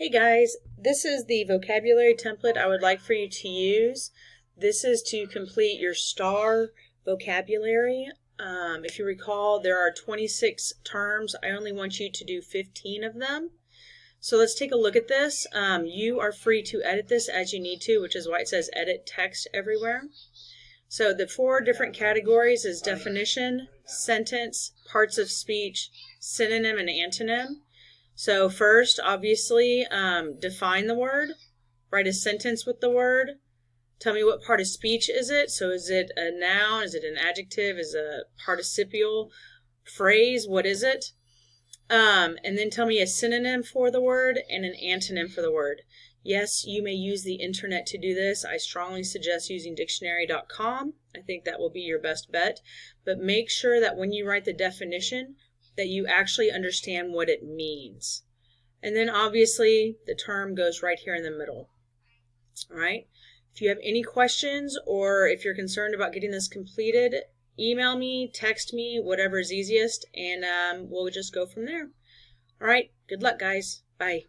Hey guys, this is the vocabulary template I would like for you to use. This is to complete your STAR vocabulary. If you recall, there are 26 terms. I only want you to do 15 of them. So let's take a look at this. You are free to edit this as you need to, which is why it says edit text everywhere. So the 4 different categories is definition, sentence, parts of speech, synonym, and antonym. So first, obviously, define the word, write a sentence with the word, tell me what part of speech is it. So is it a noun, is it an adjective, is it a participial phrase, what is it? And then tell me a synonym for the word and an antonym for the word. Yes, you may use the internet to do this. I strongly suggest using dictionary.com. I think that will be your best bet. But make sure that when you write the definition, that you actually understand what it means. And then obviously the term goes right here in the middle. All right. If you have any questions or if you're concerned about getting this completed, email me, text me, whatever is easiest, and we'll just go from there. All right. Good luck, guys. Bye.